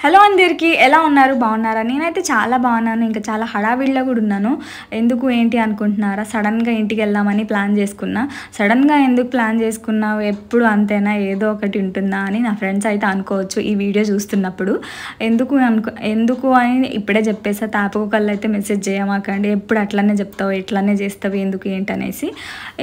Hello అందరికీ ఎలా ఉన్నారు బాగున్నారా? నేనైతే చాలా బాగున్నాను. ఇంకా చాలా హడావిడిలో కూడా ఉన్నాను. ఎందుకు ఏంటి అనుకుంటున్నారా? సడన్గా ఇంటికి వెళ్దామని ప్లాన్ చేసుకున్నా. సడన్గా ఎందుకు ప్లాన్ చేసుకున్నావు, ఎప్పుడు అంతేనా, ఏదో ఒకటి ఉంటుందా అని నా ఫ్రెండ్స్ అయితే అనుకోవచ్చు ఈ వీడియో చూస్తున్నప్పుడు. ఎందుకు అని ఇప్పుడే చెప్పేసా. తాపకొకళ్ళు అయితే మెసేజ్ చేయమాకండి, ఎప్పుడు అట్లనే చెప్తావు, ఇట్లానే చేస్తావు, ఎందుకు ఏంటి అనేసి.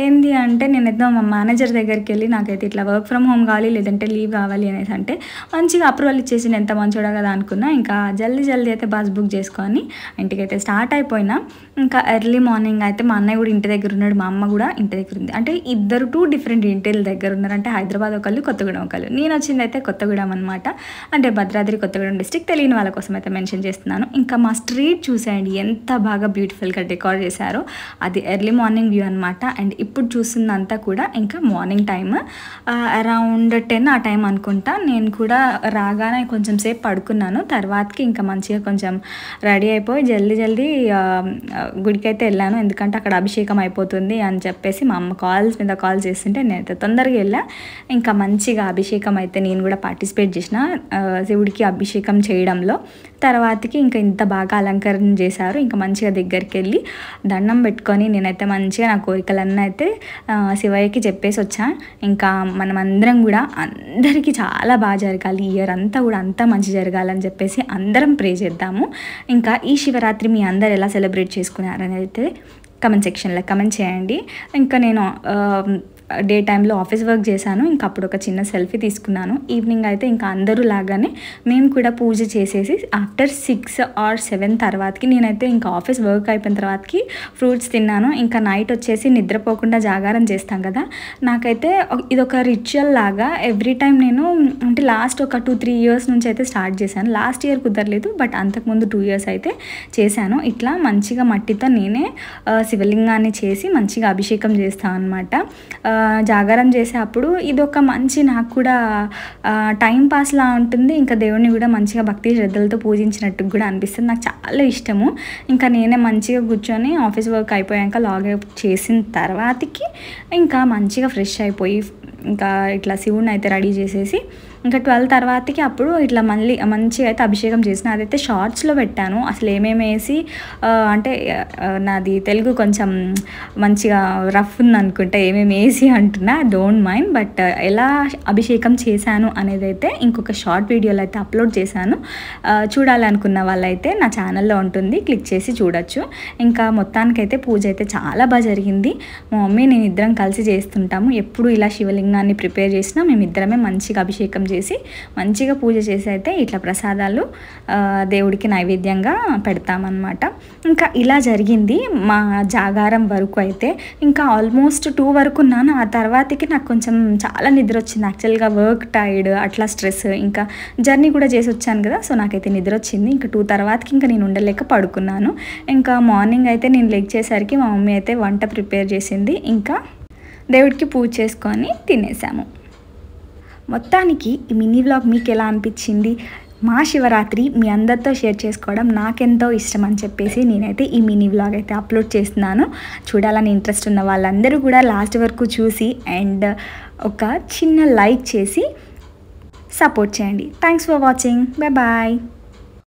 ఏంటి అంటే నేనైతే మా మేనేజర్ దగ్గరికి వెళ్ళి నాకైతే ఇట్లా వర్క్ ఫ్రమ్ హోమ్ కావాలి, లేదంటే లీవ్ కావాలి అనేసి అంటే మంచిగా అప్రూవల్ ఇచ్చేసి ఎంత మంచి కదా అనుకున్నా. ఇంకా జల్దీ అయితే బస్ బుక్ చేసుకొని ఇంటికైతే స్టార్ట్ అయిపోయినా. ఇంకా ఎర్లీ మార్నింగ్ అయితే మా అన్నయ్య కూడా ఇంటి దగ్గర ఉన్నాడు, మా అమ్మ కూడా ఇంటి దగ్గర ఉంది. అంటే ఇద్దరు 2 డిఫరెంట్ ఇంటిల దగ్గర ఉన్నారు. అంటే హైదరాబాద్ ఒకళ్ళు, కొత్తగూడెం ఒకళ్ళు. నేను వచ్చింది అయితే కొత్తగూడెం అనమాట. అంటే భద్రాద్రి కొత్తగూడెం డిస్ట్రిక్ట్. తెలియని వాళ్ళ కోసం అయితే మెన్షన్ చేస్తున్నాను. ఇంకా మా స్ట్రీట్ చూసేయండి ఎంత బాగా బ్యూటిఫుల్గా డెకార్ చేశారో. అది ఎర్లీ మార్నింగ్ వ్యూ అనమాట. అండ్ ఇప్పుడు చూస్తుందంతా కూడా ఇంకా మార్నింగ్ టైమ్, అరౌండ్ 10 ఆ టైం అనుకుంటా. నేను కూడా రాగానే కొంచెం సేపు పడుకున్నాను. తర్వాతకి ఇంకా మంచిగా కొంచెం రెడీ అయిపోయి జల్దీ గుడికి అయితే వెళ్ళాను. ఎందుకంటే అక్కడ అభిషేకం అయిపోతుంది అని చెప్పేసి మా అమ్మ కాల్స్ మీద కాల్ చేస్తుంటే నేనైతే తొందరగా వెళ్ళా. ఇంకా మంచిగా అభిషేకం అయితే నేను కూడా పార్టిసిపేట్ చేసిన శివుడికి అభిషేకం చేయడంలో. తర్వాతకి ఇంకా ఇంత బాగా అలంకరణ చేశారు. ఇంకా మంచిగా దగ్గరికి వెళ్ళి దండం పెట్టుకొని నేనైతే మంచిగా నా కోరికలన్నీ అయితే శివయ్యకి చెప్పేసి వచ్చా. ఇంకా మనమందరం కూడా అందరికీ చాలా బాగా జరగాలి, ఇయర్ అంతా కూడా అంతా మంచి జరగాలని చెప్పేసి అందరం ప్రే చేద్దాము. ఇంకా ఈ శివరాత్రి మీ అందరు ఎలా సెలబ్రేట్ చేసుకున్నారని అయితే కమెంట్ సెక్షన్లో కమెంట్ చేయండి. ఇంకా నేను డే టైంలో ఆఫీస్ వర్క్ చేశాను. ఇంకా అప్పుడు ఒక చిన్న సెల్ఫీ తీసుకున్నాను. ఈవినింగ్ అయితే ఇంకా అందరూ లాగానే మేము కూడా పూజ చేసేసి ఆఫ్టర్ 6 or 7 తర్వాతకి నేనైతే ఇంకా ఆఫీస్ వర్క్ అయిపోయిన తర్వాతకి ఫ్రూట్స్ తిన్నాను. ఇంకా నైట్ వచ్చేసి నిద్రపోకుండా జాగారం చేస్తాం కదా, నాకైతే ఇదొక రిచువల్ లాగా ఎవ్రీ టైం నేను అంటే లాస్ట్ ఒక 2-3 years నుంచి అయితే స్టార్ట్ చేశాను. లాస్ట్ ఇయర్ కుదరలేదు, బట్ అంతకుముందు 2 years అయితే చేశాను. ఇట్లా మంచిగా మట్టితో నేనే శివలింగాన్ని చేసి మంచిగా అభిషేకం చేస్తాను అనమాట. జాగారం చేసే అప్పుడు ఇదొక మంచి నాకు కూడా టైం పాస్లా ఉంటుంది. ఇంకా దేవుడిని కూడా మంచిగా భక్తి శ్రద్ధలతో పూజించినట్టు కూడా అనిపిస్తుంది. నాకు చాలా ఇష్టము. ఇంకా నేనే మంచిగా కూర్చొని ఆఫీస్ వర్క్ అయిపోయాక లాగౌట్ చేసిన తర్వాతకి ఇంకా మంచిగా ఫ్రెష్ అయిపోయి ఇంకా ఇట్లా శివుడిని అయితే రెడీ చేసేసి ఇంకా 12 తర్వాతకి అప్పుడు ఇట్లా మళ్ళీ మంచిగా అయితే అభిషేకం చేసిన. అదైతే షార్ట్స్లో పెట్టాను. అసలు ఏమేమి వేసి అంటే నాది తెలుగు కొంచెం మంచిగా రఫ్ ఉంది అనుకుంటా, ఏమేమి వేసి అంటున్నా, డోంట్ మైండ్. బట్ ఎలా అభిషేకం చేశాను అనేది అయితే ఇంకొక షార్ట్ వీడియోలో అయితే అప్లోడ్ చేశాను. చూడాలనుకున్న వాళ్ళైతే నా ఛానల్లో ఉంటుంది, క్లిక్ చేసి చూడొచ్చు. ఇంకా మొత్తానికైతే పూజ అయితే చాలా బాగా జరిగింది. మా మమ్మీ నేను ఇద్దరం కలిసి చేస్తుంటాము. ఎప్పుడు ఇలా శివలింగాన్ని ప్రిపేర్ చేసినా మేమిద్దరమే మంచిగా అభిషేకం చేసి మంచిగా పూజ చేసి అయితే ఇట్లా ప్రసాదాలు దేవుడికి నైవేద్యంగా పెడతామన్నమాట. ఇంకా ఇలా జరిగింది మా జాగారం వరకు అయితే. ఇంకా ఆల్మోస్ట్ 2 వరకు ఉన్నాను. ఆ తర్వాతకి నాకు కొంచెం చాలా నిద్ర వచ్చింది. యాక్చువల్గా వర్క్ టైర్డ్, అట్లా స్ట్రెస్, ఇంకా జర్నీ కూడా చేసి వచ్చాను కదా, సో నాకైతే నిద్ర వచ్చింది. ఇంకా 2 తర్వాతకి ఇంకా నేను ఉండలేక పడుకున్నాను. ఇంకా మార్నింగ్ అయితే నేను లేచేసరికి మా మమ్మీ అయితే వంట ప్రిపేర్ చేసింది. ఇంకా దేవుడికి పూజ చేసుకొని తినేసాము. మొత్తానికి ఈ మినీ వ్లాగ్ మీకు ఎలా అనిపించింది? మా శివరాత్రి మీ అందరితో షేర్ చేసుకోవడం నాకెంతో ఇష్టం అని చెప్పేసి నేనైతే ఈ మినీ వ్లాగ్ అయితే అప్లోడ్ చేస్తున్నాను. చూడాలని ఇంట్రెస్ట్ ఉన్న వాళ్ళందరూ కూడా లాస్ట్ వరకు చూసి అండ్ ఒక చిన్న లైక్ చేసి సపోర్ట్ చేయండి. Thanks for watching. బాయ్.